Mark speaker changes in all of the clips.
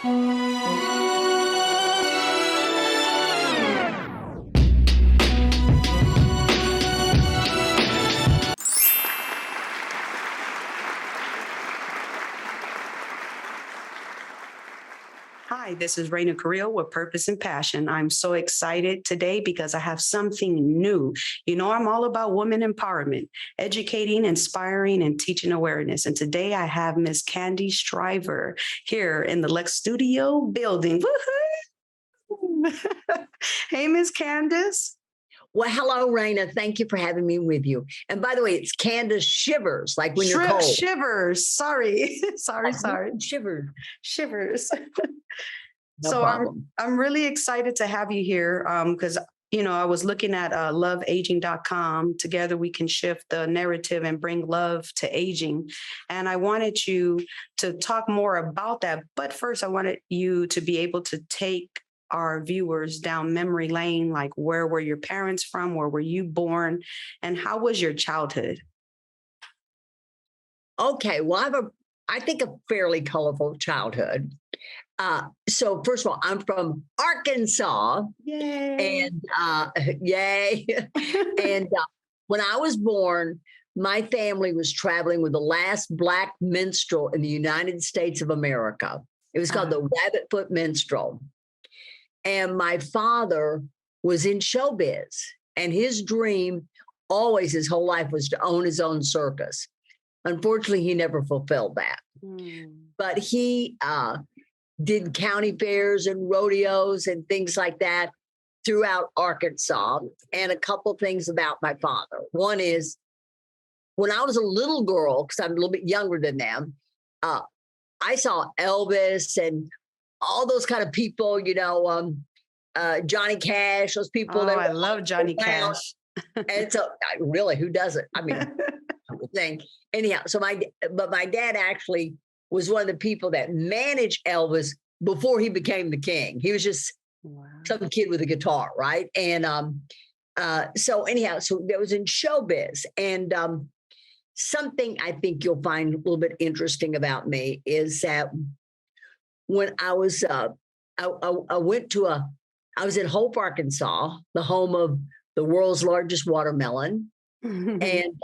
Speaker 1: Hi, this is Raina Carrillo with Purpose and Passion. I'm so excited today because I have something new. You know, I'm all about women empowerment, educating, inspiring, and teaching awareness. And today I have Miss Candace Shriver here in the Lex Studio building. Woohoo! Hey, Miss Candace.
Speaker 2: Well, hello, Raina. Thank you for having me with you. And by the way, it's Candace Shivers, like when you're cold.
Speaker 1: Shivers. Sorry. sorry.
Speaker 2: Shivers. No
Speaker 1: So
Speaker 2: problem.
Speaker 1: I'm really excited to have you here because, you know, I was looking at loveaging.com. Together we can shift the narrative and bring love to aging. And I wanted you to talk more about that. But first, I wanted you to be able to take our viewers down memory lane, like where were your parents from? Where were you born? And how was your childhood?
Speaker 2: Okay, well, I think a fairly colorful childhood. So first of all, I'm from Arkansas.
Speaker 1: Yay.
Speaker 2: And yay. And when I was born, my family was traveling with the last Black minstrel in the United States of America. It was called the Rabbit Foot Minstrel. And my father was in showbiz, and his dream always his whole life was to own his own circus. Unfortunately, he never fulfilled that. But he did county fairs and rodeos and things like that throughout Arkansas. And a couple things about my father. One is when I was a little girl, because I'm a little bit younger than them, I saw Elvis and all those kind of people, you know, Johnny Cash, those people.
Speaker 1: Oh, I love Johnny Cash.
Speaker 2: And so really, who doesn't? I mean, thing. Anyhow, so my dad actually was one of the people that managed Elvis before he became the king. He was just some kid with a guitar, right? And so anyhow, so that was in showbiz. And something I think you'll find a little bit interesting about me is that when I was, I was in Hope, Arkansas, the home of the world's largest watermelon. And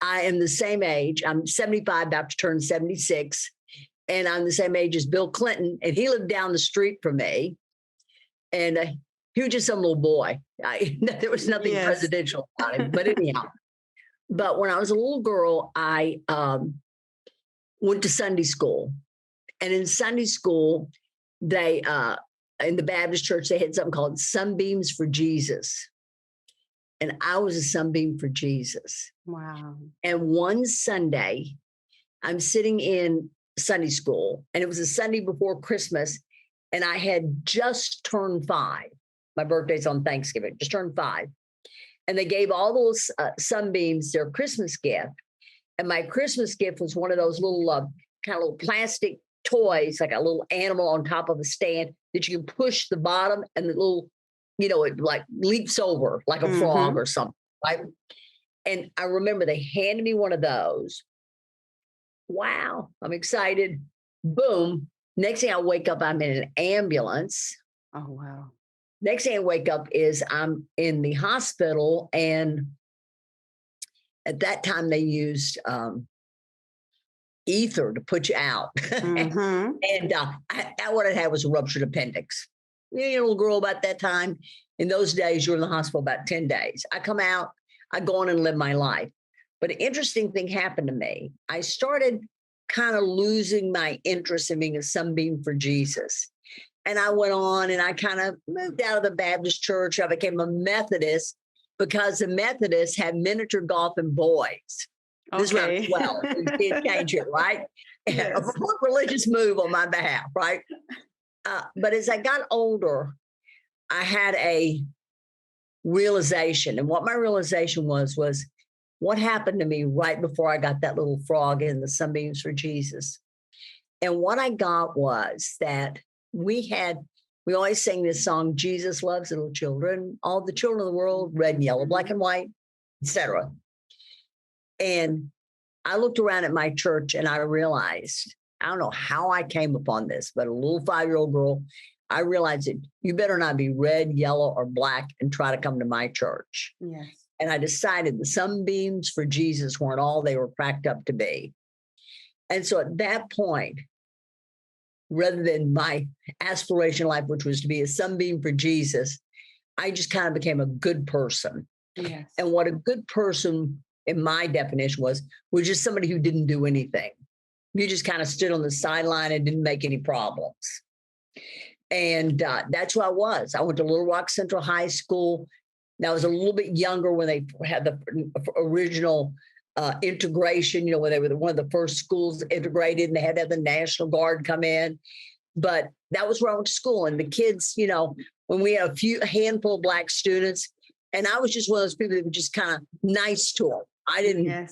Speaker 2: I am the same age. I'm 75, about to turn 76. And I'm the same age as Bill Clinton. And he lived down the street from me. And he was just some little boy. There was nothing presidential about him. But anyhow, but when I was a little girl, I went to Sunday school. And in Sunday school, they, in the Baptist church, they had something called Sunbeams for Jesus. And I was a sunbeam for Jesus.
Speaker 1: Wow.
Speaker 2: And one Sunday, I'm sitting in Sunday school, and it was a Sunday before Christmas, and I had just turned 5. My birthday's on Thanksgiving, just turned 5. And they gave all those sunbeams their Christmas gift. And my Christmas gift was one of those little kind of little plastic toys, like a little animal on top of a stand that you can push the bottom and the little, you know, it like leaps over like a frog or something, right? And I remember they handed me one of those. Wow, I'm excited. Boom. Next thing I wake up, I'm in an ambulance.
Speaker 1: Oh, wow.
Speaker 2: Next thing I wake up is I'm in the hospital. And at that time they used ether to put you out. And what I had was a ruptured appendix. You know, little girl about that time. In those days, you were in the hospital about 10 days. I come out, I go on and live my life. But an interesting thing happened to me. I started kind of losing my interest in being a sunbeam for Jesus. And I went on and I kind of moved out of the Baptist church. I became a Methodist because the Methodists had miniature golf and boys. This is around 12. We did change it, right? Yes. A religious move on my behalf, right? But as I got older, I had a realization. And what my realization was what happened to me right before I got that little frog in the Sunbeams for Jesus. And what I got was that we always sing this song, Jesus loves little children, all the children of the world, red and yellow, black and white, etc. And I looked around at my church and I realized I don't know how I came upon this, but a little 5-year-old girl, I realized that you better not be red, yellow, or black and try to come to my church.
Speaker 1: Yes.
Speaker 2: And I decided the sunbeams for Jesus weren't all they were cracked up to be. And so at that point, rather than my aspiration life, which was to be a sunbeam for Jesus, I just kind of became a good person.
Speaker 1: Yes.
Speaker 2: And what a good person, in my definition, was just somebody who didn't do anything. You just kind of stood on the sideline and didn't make any problems. And that's who I was. I went to Little Rock Central High School. Now, I was a little bit younger when they had the original integration, when they were one of the first schools integrated, and they had to have the National Guard come in. But that was where I went to school. And the kids, when we had a handful of Black students, and I was just one of those people that were just kind of nice to them. I didn't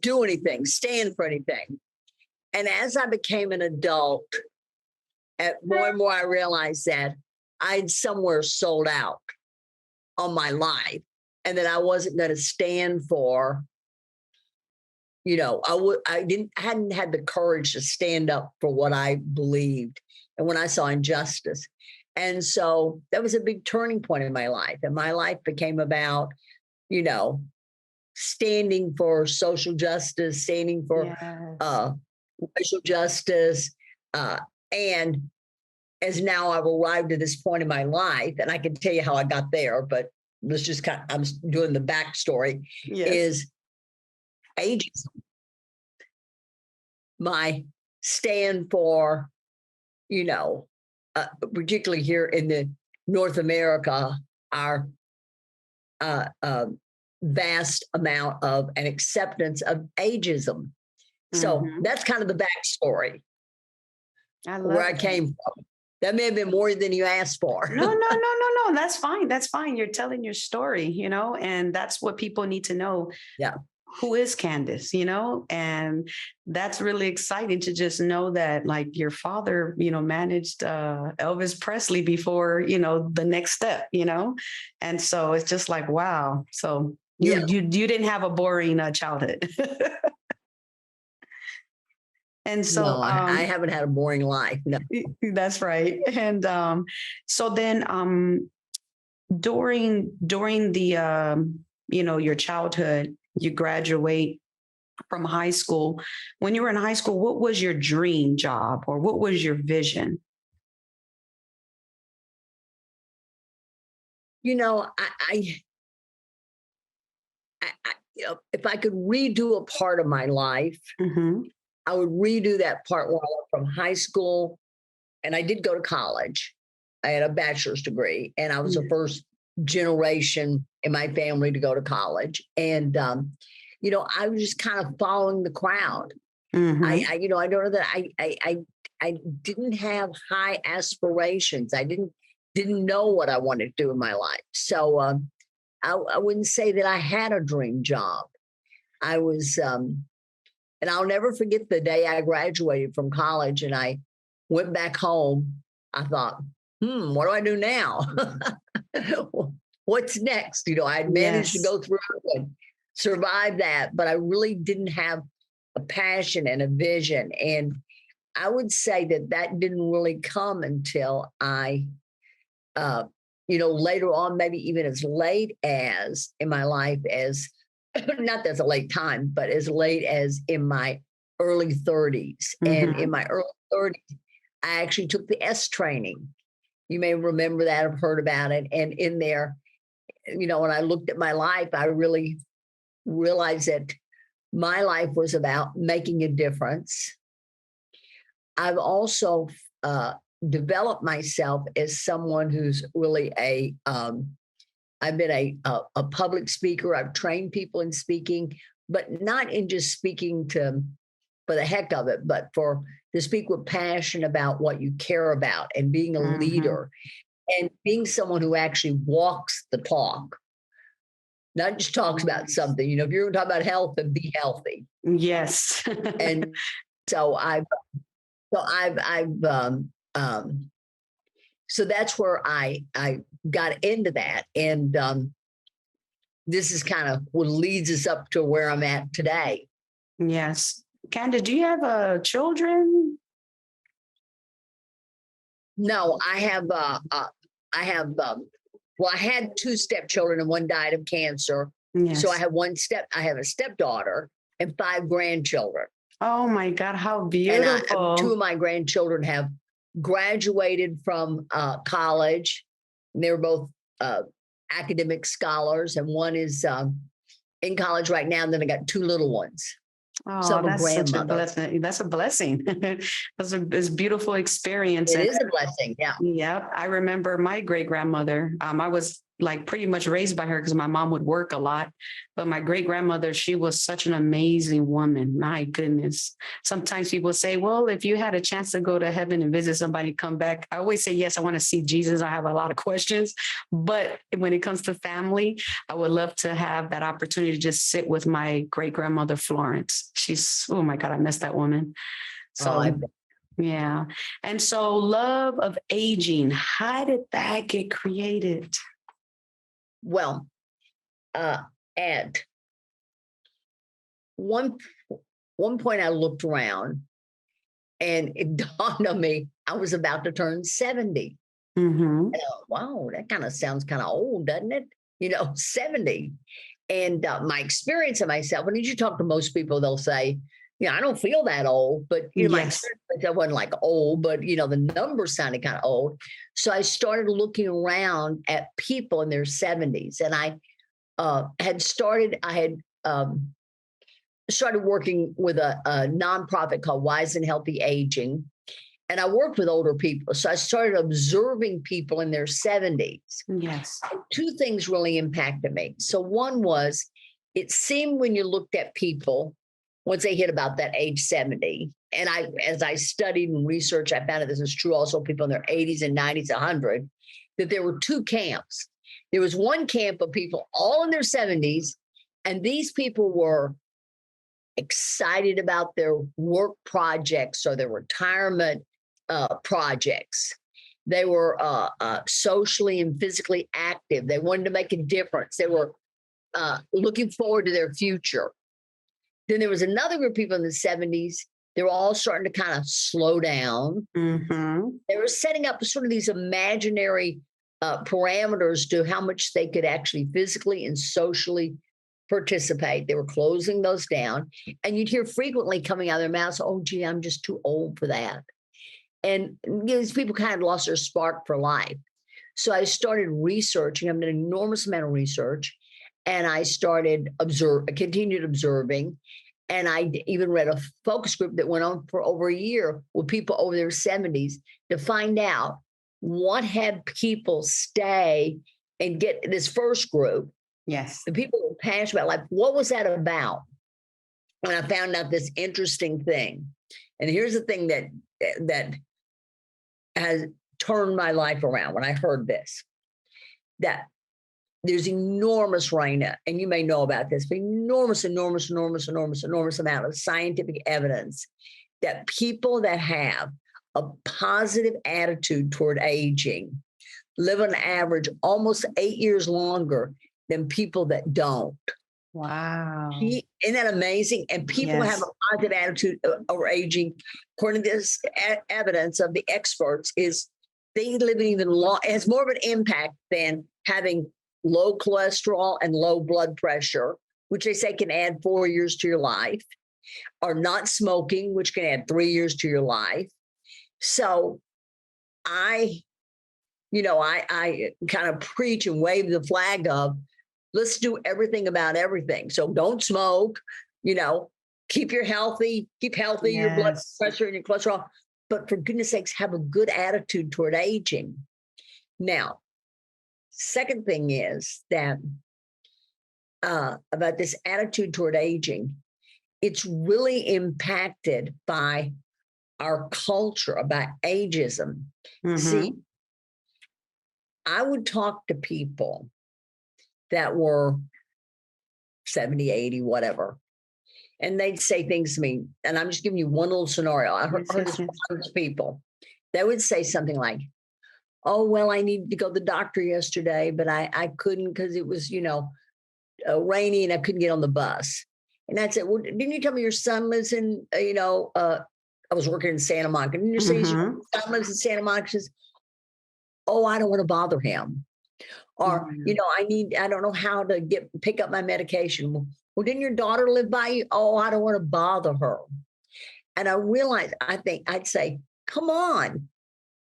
Speaker 2: do anything, stand for anything. And as I became an adult, more and more I realized that I'd somewhere sold out on my life, and that I wasn't going to stand for, I hadn't had the courage to stand up for what I believed and when I saw injustice. And so that was a big turning point in my life. And my life became about, standing for social justice, standing for racial justice. And as now I've arrived at this point in my life, and I can tell you how I got there, but let's just I'm doing the backstory, is ageism. My stand for, particularly here in the North America, our vast amount of an acceptance of ageism. So that's kind of the backstory. Where I came from. That may have been more than you asked for.
Speaker 1: No. That's fine. That's fine. You're telling your story, and that's what people need to know.
Speaker 2: Yeah.
Speaker 1: Who is Candace, and that's really exciting to just know that, like, your father, managed Elvis Presley before, the next step, and so it's just like, wow. So you didn't have a boring childhood. And so
Speaker 2: no, I haven't had a boring life. No.
Speaker 1: That's right. And so then during the your childhood, you graduate from high school. When you were in high school, what was your dream job, or what was your vision?
Speaker 2: If I could redo a part of my life, I would redo that part where I went from high school, and I did go to college. I had a bachelor's degree, and I was the first generation in my family to go to college. And, I was just kind of following the crowd. I don't know that I didn't have high aspirations. I didn't know what I wanted to do in my life. So I wouldn't say that I had a dream job. I was, and I'll never forget the day I graduated from college and I went back home. I thought, what do I do now? What's next? I had managed to go through and survive that, but I really didn't have a passion and a vision. And I would say that didn't really come until I, later on, maybe even as late as in my life as, not that's a late time, but as late as in my early 30s. And in my early 30s, I actually took the S training. You may remember that, I've heard about it. And in there, when I looked at my life, I really realized that my life was about making a difference. I've also developed myself as someone who's really I've been a public speaker. I've trained people in speaking, but not in just speaking for the heck of it, but to speak with passion about what you care about and being a leader and being someone who actually walks the talk, not just talks about something. If you're going to talk about health, then be healthy.
Speaker 1: Yes.
Speaker 2: And so so that's where I got into that. And this is kind of what leads us up to where I'm at today.
Speaker 1: Yes. Candace, do you have children?
Speaker 2: No, I have, well, I had two stepchildren and one died of cancer. So I
Speaker 1: Yes.
Speaker 2: have I have a stepdaughter and five grandchildren.
Speaker 1: Oh my God, how
Speaker 2: And two of
Speaker 1: beautiful.
Speaker 2: my grandchildren have graduated from college. They were both academic scholars, and one is in college right now. And then I got two little ones. So
Speaker 1: Oh,
Speaker 2: I'm a
Speaker 1: that's such a
Speaker 2: grandmother.
Speaker 1: blessing. That's a blessing. It's a beautiful experience.
Speaker 2: It
Speaker 1: And
Speaker 2: is a blessing. Yeah.
Speaker 1: yeah, I remember my great grandmother. I was like pretty much raised by her because my mom would work a lot. But my great grandmother, she was such an amazing woman. My goodness. Sometimes people say, well, if you had a chance to go to heaven and visit somebody, come back. I always say, yes, I want to see Jesus. I have a lot of questions. But when it comes to family, I would love to have that opportunity to just sit with my great grandmother, Florence. She's, oh my God, I miss that woman.
Speaker 2: Oh, I
Speaker 1: So yeah. And so love of aging, how did that get created?
Speaker 2: well, at one one point I looked around and it dawned on me I was about to turn 70.
Speaker 1: Mm-hmm.
Speaker 2: Wow, that kind of sounds kind of old, doesn't it? 70. And my experience of myself, when you talk to most people, they'll say, I don't feel that old, but my
Speaker 1: Yes.
Speaker 2: experience, I wasn't like old, but the numbers sounded kind of old. So I started looking around at people in their 70s, and I had started working with a nonprofit called Wise and Healthy Aging. And I worked with older people. So I started observing people in their 70s.
Speaker 1: Yes.
Speaker 2: Two things really impacted me. So one was, it seemed when you looked at people, once they hit about that age 70, and as I studied and researched, I found that this is true also people in their 80s and 90s, 100, that there were two camps. There was one camp of people all in their 70s, and these people were excited about their work projects or their retirement projects. They were socially and physically active. They wanted to make a difference. They were looking forward to their future. Then there was another group of people in the 70s. They were all starting to kind of slow down.
Speaker 1: Mm-hmm.
Speaker 2: They were setting up sort of these imaginary parameters to how much they could actually physically and socially participate. They were closing those down. And you'd hear frequently coming out of their mouths, oh, gee, I'm just too old for that. And these people kind of lost their spark for life. So I started researching. I've done an enormous amount of research. And I continued observing. And I even read a focus group that went on for over a year with people over their 70s to find out what had people stay and get this first group.
Speaker 1: Yes.
Speaker 2: The people who were passionate about life, what was that about? And I found out this interesting thing. And here's the thing that has turned my life around when I heard this, that there's enormous, Raina, and you may know about this, but enormous amount of scientific evidence that people that have a positive attitude toward aging live on average almost 8 years longer than people that don't.
Speaker 1: Wow.
Speaker 2: Isn't that amazing? And people
Speaker 1: Yes.
Speaker 2: have a positive attitude over aging, according to this evidence of the experts, is they live even long. It has more of an impact than having low cholesterol and low blood pressure, which they say can add 4 years to your life, or not smoking, which can add 3 years to your life. So I kind of preach and wave the flag of, let's do everything about everything. So don't smoke, keep your blood
Speaker 1: Yes.
Speaker 2: pressure and your cholesterol, but for goodness sakes, have a good attitude toward aging. Now, second thing is that about this attitude toward aging, it's really impacted by our culture about ageism.
Speaker 1: Mm-hmm.
Speaker 2: See, I would talk to people that were 70, 80, whatever, and they'd say things to me, and I'm just giving you one little scenario. I heard this from hundreds of people. They would say something like, oh, well, I needed to go to the doctor yesterday, but I couldn't because it was, rainy and I couldn't get on the bus. And I'd say, well, didn't you tell me your son lives in, I was working in Santa Monica. And you see,
Speaker 1: Mhm.
Speaker 2: God lives in Santa Monica. She says, oh, I don't want to bother him. Or,
Speaker 1: Mhm.
Speaker 2: I don't know how to pick up my medication. Well, didn't your daughter live by you? Oh, I don't want to bother her. And I realized, I think I'd say, come on,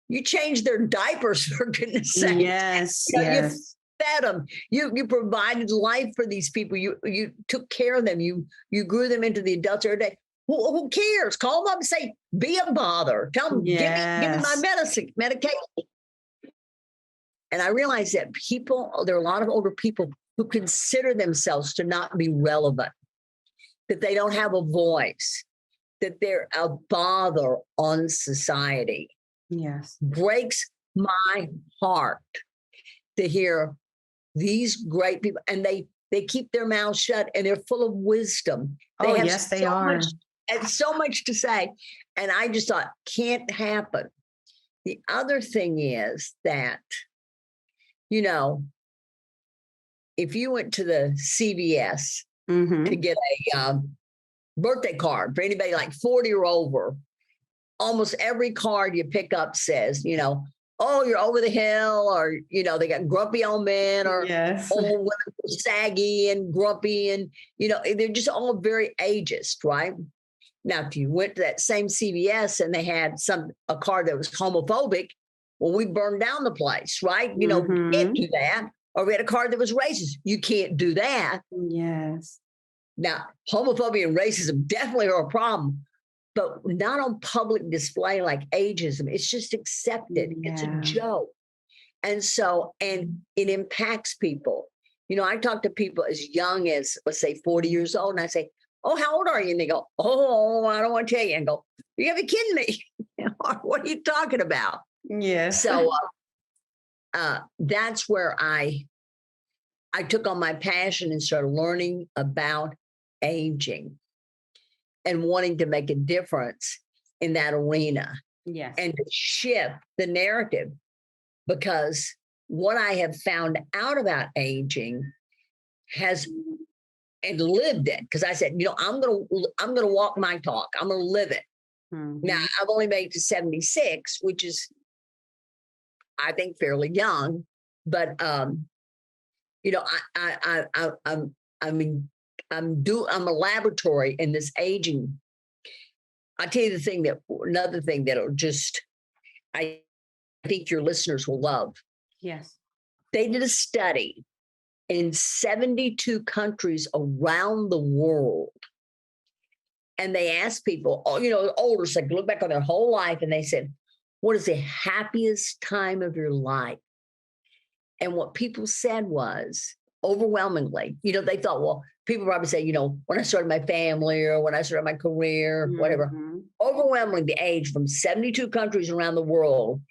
Speaker 2: you changed their diapers for goodness sake.
Speaker 1: Yes,
Speaker 2: You
Speaker 1: yes.
Speaker 2: fed them. You provided life for these people. You took care of them. You grew them into the adults every day. Who cares? Call them up and say, be a bother. Tell them, give me my medication. And I realized that there are a lot of older people who consider themselves to not be relevant, that they don't have a voice, that they're a bother on society.
Speaker 1: Yes.
Speaker 2: Breaks my heart to hear these great people, and they keep their mouths shut, and they're full of wisdom.
Speaker 1: Oh, yes, they are.
Speaker 2: And so much to say. And I just thought, can't happen. The other thing is that, if you went to the CVS to get a birthday card for anybody like 40 or over, almost every card you pick up says, oh, you're over the hill, or, they got grumpy old men, or
Speaker 1: yes.
Speaker 2: old women saggy and grumpy, and, they're just all very ageist, right? Now, if you went to that same CVS and they had a card that was homophobic, well, we burned down the place, right? You can't do that. Or we had a card that was racist. You can't do that.
Speaker 1: Yes.
Speaker 2: Now, homophobia and racism definitely are a problem, but not on public display like ageism. It's just accepted. Yeah. It's a joke. And it impacts people. I talk to people as young as, let's say, 40 years old, and I say, oh, how old are you? And they go, oh, I don't want to tell you. And go, you gotta be kidding me. What are you talking about?
Speaker 1: Yes.
Speaker 2: So that's where I took on my passion and started learning about aging and wanting to make a difference in that arena.
Speaker 1: Yes.
Speaker 2: And to shift the narrative, because what I have found out about aging and lived it, because I said, I'm gonna walk my talk. I'm gonna live it. Mm-hmm. Now I've only made it to 76, which is, I think, fairly young, but I'm a laboratory in this aging. I'll tell you another thing that'll just, I think your listeners will love.
Speaker 1: Yes. They
Speaker 2: did a study in 72 countries around the world. And they asked people, older, so they look back on their whole life, and they said, what is the happiest time of your life? And what people said was, overwhelmingly, they thought, well, people probably say, when I started my family, or when I started my career, whatever. Overwhelmingly, the age from 72 countries around the world,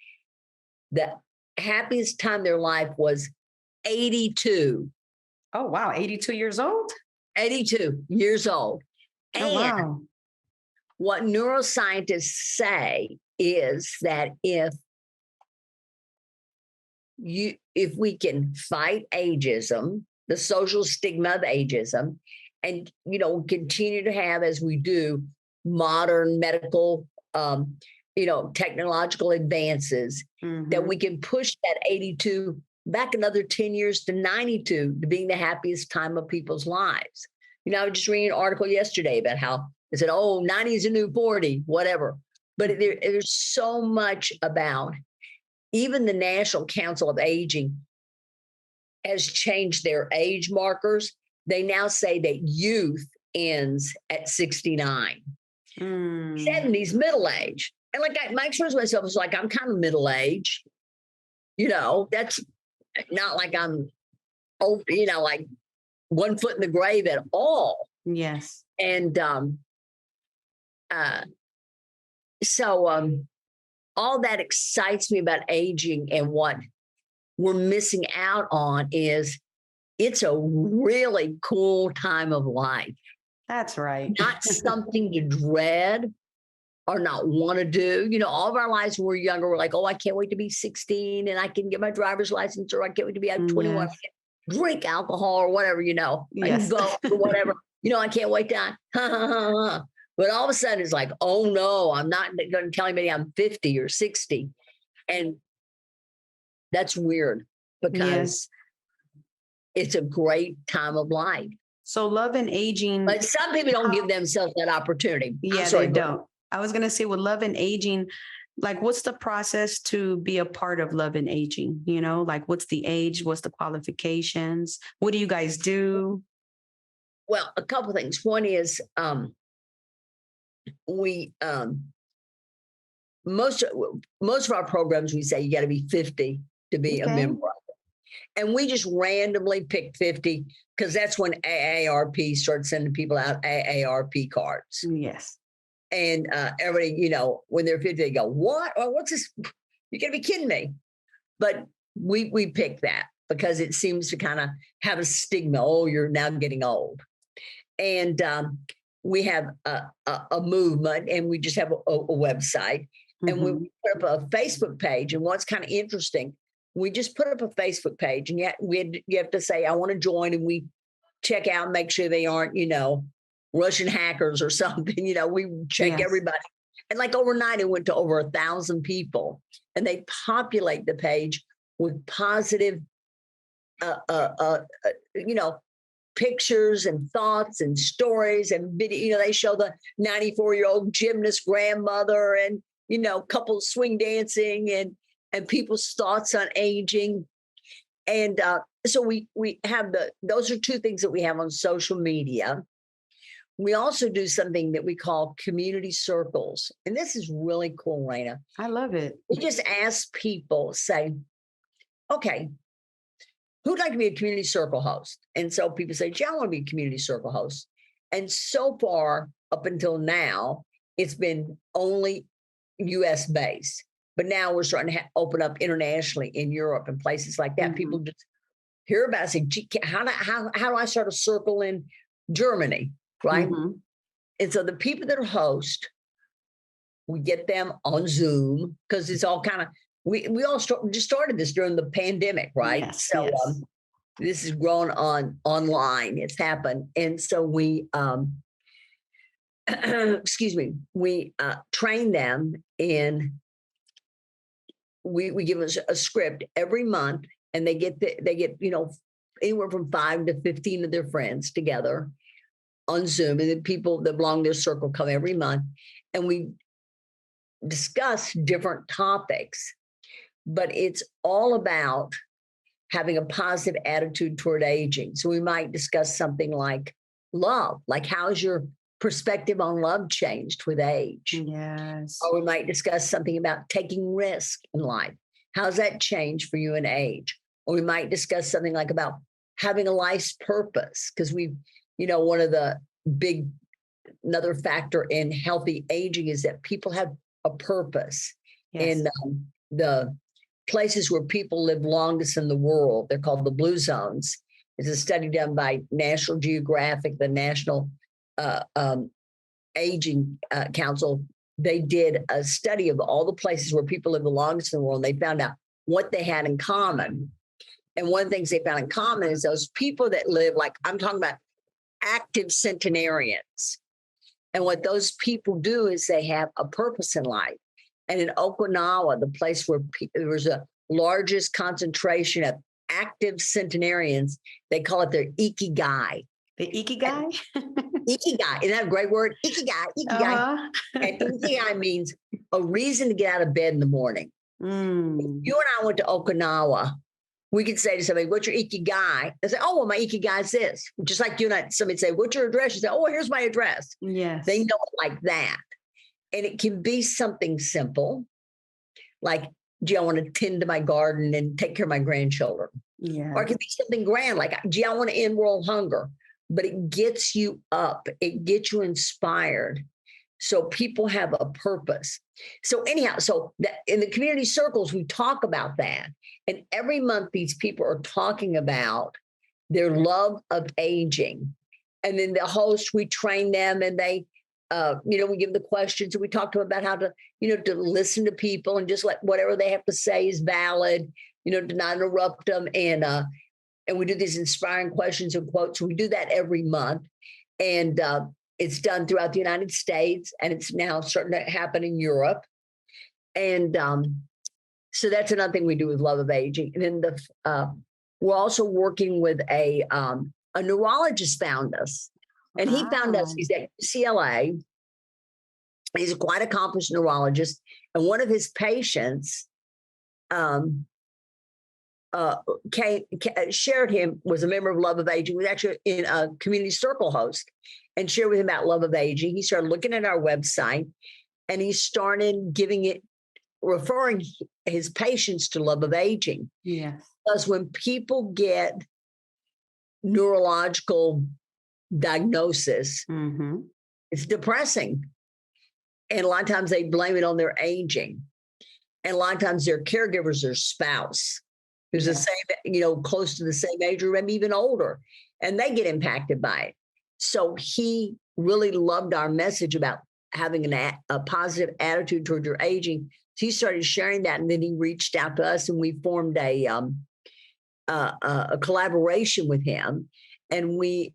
Speaker 2: the happiest time of their life was 82.
Speaker 1: Oh, wow. 82 years old?
Speaker 2: 82 years old.
Speaker 1: Oh, wow.
Speaker 2: What neuroscientists say is that if we can fight ageism, the social stigma of ageism, and, continue to have, as we do, modern medical, technological advances, that we can push that 82 back another 10 years to 92 to being the happiest time of people's lives. I was just reading an article yesterday about how they said, 90 is a new 40, whatever. But there's so much about, even the National Council of Aging has changed their age markers. They now say that youth ends at 69. 70s, middle age. And my experience with myself was like, I'm kind of middle age. That's not like I'm old, like one foot in the grave at all.
Speaker 1: Yes.
Speaker 2: And all that excites me about aging, and what we're missing out on is it's a really cool time of life.
Speaker 1: That's right.
Speaker 2: Not something to dread or not want to do. All of our lives when we're younger, we're like, I can't wait to be 16 and I can get my driver's license, or I can't wait to be 21, yes. Drink alcohol or whatever,
Speaker 1: Yes.
Speaker 2: I can go or whatever. I can't wait to, But all of a sudden it's like, oh no, I'm not going to tell anybody I'm 50 or 60. And that's weird because it's a great time of life.
Speaker 1: So love and aging.
Speaker 2: But some people don't give themselves that opportunity.
Speaker 1: Yeah, they don't. I was going to say with love and aging, like what's the process to be a part of love and aging? You know, like what's the age? What's the qualifications? What do you guys do?
Speaker 2: Well, a couple of things. One is we most of our programs, we say you got to be 50 to be a member of it. And we just randomly picked 50 because that's when AARP started sending people out AARP cards.
Speaker 1: Yes.
Speaker 2: And everybody, you know, when they're 50, they go, what? Or what's this? You're going to be kidding me. But we picked that because it seems to kind of have a stigma. Oh, you're now getting old. And we have a movement, and we just have a website. And we put up a Facebook page. And what's kind of interesting, we just put up a Facebook page, and yet you have to say, I want to join, and we check out and make sure they aren't, you know, Russian hackers or something. You know, we check everybody. And like overnight, it went to over 1,000 people, and they populate the page with positive, you know, pictures and thoughts and stories and video. You know, they show the 94-year-old gymnast grandmother and, you know, couples swing dancing and people's thoughts on aging. And so we have those are two things that we have on social media. We also do something that we call community circles. And this is really cool, Raina.
Speaker 1: I love it.
Speaker 2: We just ask people, say, okay, who'd like to be a community circle host? And so people say, gee, I want to be a community circle host. And so far, up until now, it's been only US based. But now we're starting to open up internationally in Europe and places like that. People just hear about it, say, gee, how do I start a circle in Germany? Right. And so the people that are host, we get them on Zoom because it's all kind of, we all just started this during the pandemic, right?
Speaker 1: Yes,
Speaker 2: so this is grown online. It's happened. And so we, excuse me, we train them in, we give us a script every month, and they get, you know, anywhere from 5 to 15 of their friends together on Zoom, and the people that belong to their circle come every month, and we discuss different topics, but it's all about having a positive attitude toward aging. So we might discuss something like love, like how's your perspective on love changed with age?
Speaker 1: Yes.
Speaker 2: Or we might discuss something about taking risk in life. How's that change for you in age? Or we might discuss something like about having a life's purpose, because we've, you know, one of the another factor in healthy aging is that people have a purpose. In the places where people live longest in the world, they're called the blue zones. It's a study done by National Geographic, the National Aging Council. They did a study of all the places where people live the longest in the world. And they found out what they had in common. And one of the things they found in common is those people that live, like I'm talking about active centenarians. And what those people do is they have a purpose in life. And in Okinawa, the place where there was a largest concentration of active centenarians, they call it their ikigai.
Speaker 1: The ikigai?
Speaker 2: Ikigai. Isn't that a great word? Ikigai. Ikigai. And ikigai means a reason to get out of bed in the morning. If you and I went to Okinawa, we could say to somebody, what's your ikigai? They say, oh, well, my ikigai is this. Just like you and I, somebody say, what's your address? You say, oh, here's my address.
Speaker 1: Yes.
Speaker 2: They know it like that. And it can be something simple, like, gee, I want to tend to my garden and take care of my grandchildren.
Speaker 1: Yeah.
Speaker 2: Or it can be something grand, like, gee, I want to end world hunger. But it gets you up. It gets you inspired. So people have a purpose. So anyhow, so that in the community circles, we talk about that. And every month, these people are talking about their love of aging. And then the host, we train them, and they, you know, we give the questions, and we talk to them about how to, you know, to listen to people and just let whatever they have to say is valid, you know, to not interrupt them. And we do these inspiring questions and quotes. We do that every month. And it's done throughout the United States, and it's now starting to happen in Europe. And so that's another thing we do with Love of Aging. And then we're also working with a neurologist found us, and he found us. He's at UCLA. He's a quite accomplished neurologist, and one of his patients shared him, was a member of Love of Aging, was actually in a community circle host, and shared with him about Love of Aging. He started looking at our website, and he started referring his patients to Love of Aging.
Speaker 1: Yes.
Speaker 2: Because when people get neurological diagnosis, it's depressing. And a lot of times they blame it on their aging. And a lot of times their caregivers, their spouse, who's the same, close to the same age or maybe even older, and they get impacted by it. So he really loved our message about having a positive attitude toward your aging. So he started sharing that, and then he reached out to us, and we formed a collaboration with him. And we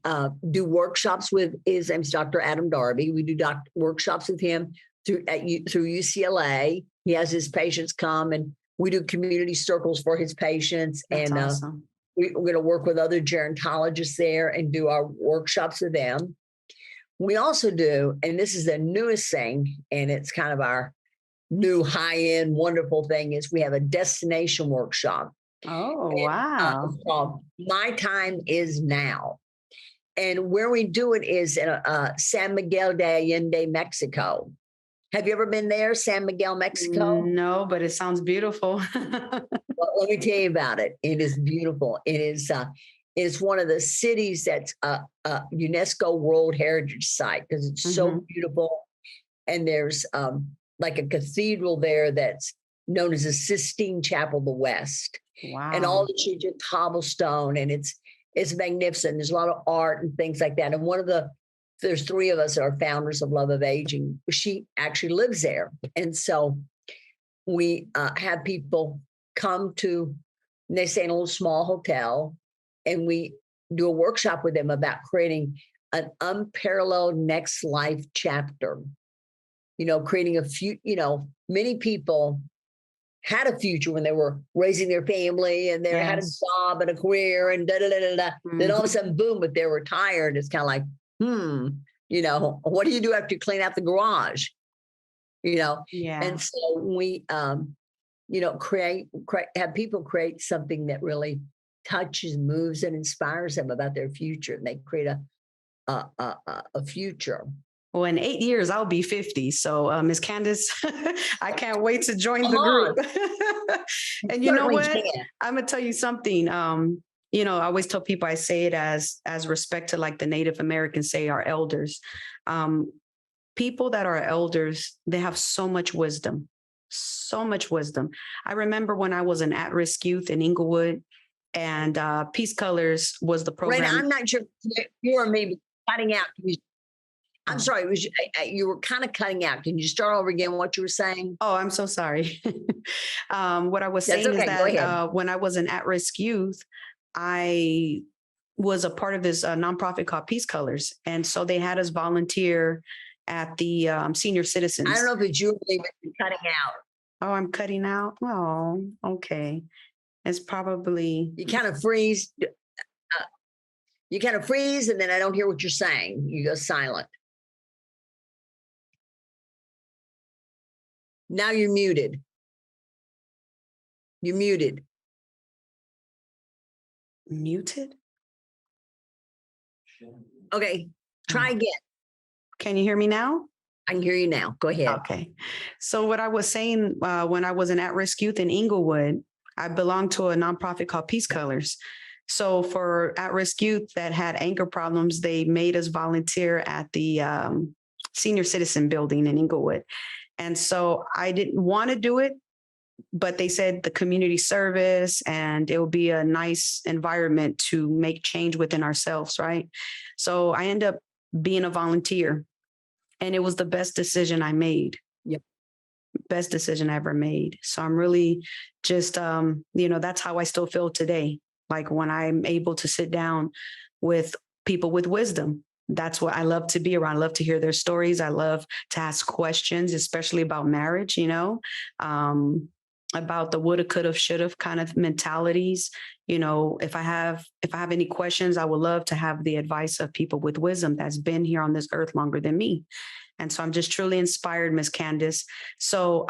Speaker 2: do workshops with his name's Dr. Adam Darby. We do workshops with him through UCLA. He has his patients come, and we do community circles for his patients.
Speaker 1: That's
Speaker 2: and
Speaker 1: awesome.
Speaker 2: we're going to work with other gerontologists there and do our workshops with them. We also do, and this is the newest thing, and it's kind of our new high-end wonderful thing, is we have a destination workshop.
Speaker 1: Oh, wow.
Speaker 2: It's called My Time Is Now. And where we do it is in San Miguel de Allende, Mexico. Have you ever been there, San Miguel, Mexico?
Speaker 1: No, but it sounds beautiful.
Speaker 2: Well, let me tell you about it. It is beautiful. It is one of the cities that's a UNESCO World Heritage Site because it's so beautiful. And there's like a cathedral there that's known as the Sistine Chapel of the West.
Speaker 1: Wow.
Speaker 2: And all the streets are cobblestone, and it's magnificent. There's a lot of art and things like that. And there's three of us that are founders of Love of Aging. She actually lives there. And so we have people come to, and they stay in a little small hotel, and we do a workshop with them about creating an unparalleled next life chapter. Creating many people had a future when they were raising their family, and they had a job and a career and Then all of a sudden, boom, but they're retired. It's kind of like, what do you do after you clean out the garage?
Speaker 1: Yeah.
Speaker 2: And so we, have people create something that really touches, moves, and inspires them about their future. And they create a future.
Speaker 1: Well, in 8 years, I'll be 50. So, Ms. Candace, I can't wait to join the group. And you know what? I'm going to tell you something. I always tell people, I say it as respect to like the Native Americans say, our elders. People that are elders, they have so much wisdom, so much wisdom. I remember when I was an at-risk youth in Inglewood, and Peace Colors was the program.
Speaker 2: Raina, I'm not sure you or me cutting out. I'm sorry, you were kind of cutting out. Can you start over again what you were saying?
Speaker 1: Oh, I'm so sorry. What I was saying is that when I was an at-risk youth, I was a part of this nonprofit called Peace Colors. And so they had us volunteer at the senior citizens.
Speaker 2: I don't know if it's you or me, but you're cutting out.
Speaker 1: Oh, I'm cutting out? Oh, okay. It's probably...
Speaker 2: You kind of freeze. And then I don't hear what you're saying. You go silent. Now you're muted. You're muted.
Speaker 1: Muted?
Speaker 2: Okay, try again.
Speaker 1: Can you hear me now?
Speaker 2: I can hear you now. Go ahead.
Speaker 1: Okay. So what I was saying, when I was an at-risk youth in Inglewood, I belonged to a nonprofit called Peace Colors. So for at-risk youth that had anger problems, they made us volunteer at the senior citizen building in Inglewood. And so I didn't want to do it, but they said the community service and it would be a nice environment to make change within ourselves, right? So I ended up being a volunteer, and it was the best decision I made.
Speaker 2: Yep.
Speaker 1: Best decision I ever made. So I'm really just, that's how I still feel today. Like when I'm able to sit down with people with wisdom that's what I love to be around. I love to hear their stories. I love to ask questions, especially about marriage, about the woulda, coulda, shoulda kind of mentalities. If I have any questions, I would love to have the advice of people with wisdom that's been here on this earth longer than me. And so I'm just truly inspired, Miss Candace. So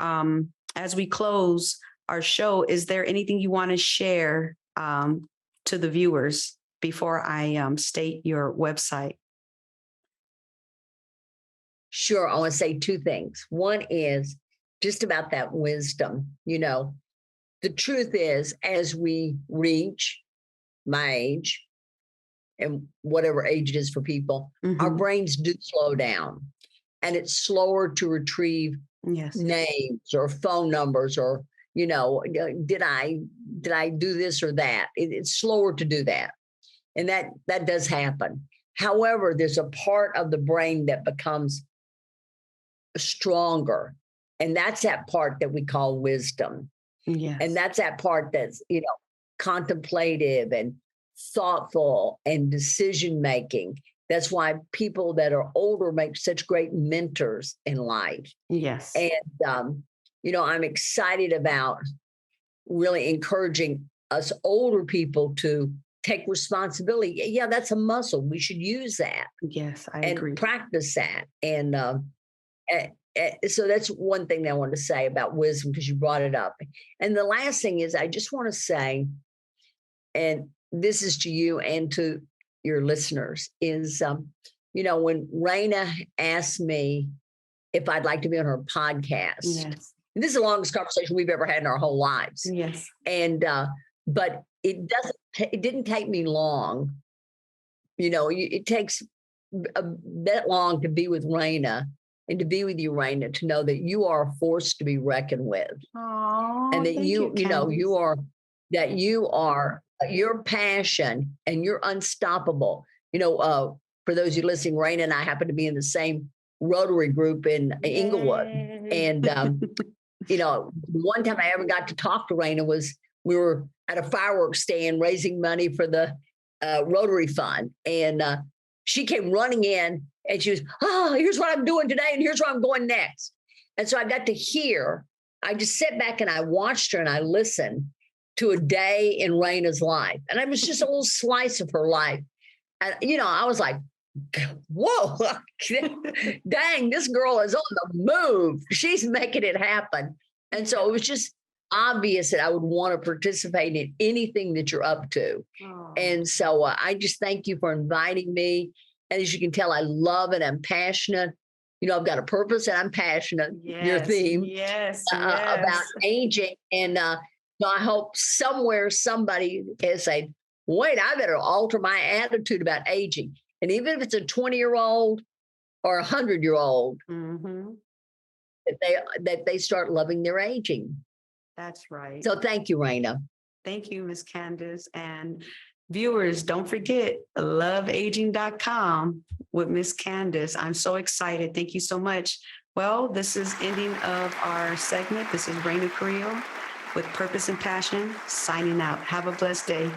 Speaker 1: as we close our show, is there anything you want to share to the viewers before I state your website?
Speaker 2: Sure. I want to say two things. One is just about that wisdom. The truth is, as we reach my age and whatever age it is for people, our brains do slow down, and it's slower to retrieve names or phone numbers or, did I do this or that? It's slower to do that. And that does happen. However, there's a part of the brain that becomes stronger. And that's that part that we call wisdom.
Speaker 1: Yes.
Speaker 2: And that's that part that's, contemplative and thoughtful and decision-making. That's why people that are older make such great mentors in life.
Speaker 1: Yes.
Speaker 2: And, I'm excited about really encouraging us older people to take responsibility. Yeah, that's a muscle. We should use that.
Speaker 1: Yes, I agree.
Speaker 2: And practice that. And so that's one thing that I wanted to say about wisdom, because you brought it up. And the last thing is, I just want to say, and this is to you and to your listeners, is, when Raina asked me if I'd like to be on her podcast,
Speaker 1: yes.
Speaker 2: And this is the longest conversation we've ever had in our whole lives.
Speaker 1: Yes.
Speaker 2: And, but it didn't take me long. It takes that long to be with Raina and to be with you, Raina, to know that you are a force to be reckoned with.
Speaker 1: Oh,
Speaker 2: and that you are your passion and you're unstoppable. For those of you listening, Raina and I happen to be in the same Rotary group in Inglewood. And, one time I ever got to talk to Raina was we were at a fireworks stand raising money for the Rotary Fund. And she came running in and she was, here's what I'm doing today and here's where I'm going next. And so I got to hear, I just sat back and I watched her and I listened to a day in Raina's life. And it was just a little slice of her life. And, I was like, whoa, dang, this girl is on the move. She's making it happen. And so it was just obvious that I would want to participate in anything that you're up to. Oh. And so I just thank you for inviting me. And as you can tell, I love and I'm passionate. I've got a purpose and I'm passionate.
Speaker 1: Yes,
Speaker 2: your theme
Speaker 1: about
Speaker 2: aging. And I hope somewhere somebody has said, wait, I better alter my attitude about aging. And even if it's a 20-year-old or 100-year-old, that they start loving their aging.
Speaker 1: That's right.
Speaker 2: So thank you, Raina.
Speaker 1: Thank you, Miss Candace. And viewers, don't forget loveaging.com with Miss Candace. I'm so excited. Thank you so much. Well, this is ending of our segment. This is Raina Carrillo with Purpose and Passion signing out. Have a blessed day.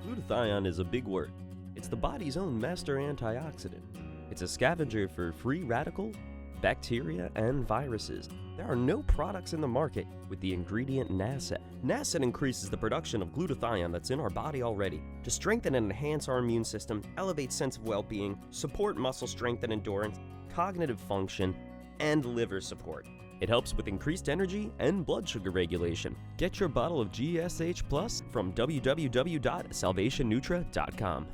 Speaker 3: Glutathione is a big word. It's the body's own master antioxidant. It's a scavenger for free radical, bacteria, and viruses. There are no products in the market with the ingredient NASET. NASET increases the production of glutathione that's in our body already to strengthen and enhance our immune system, elevate sense of well-being, support muscle strength and endurance, cognitive function, and liver support. It helps with increased energy and blood sugar regulation. Get your bottle of GSH Plus from www.salvationnutra.com.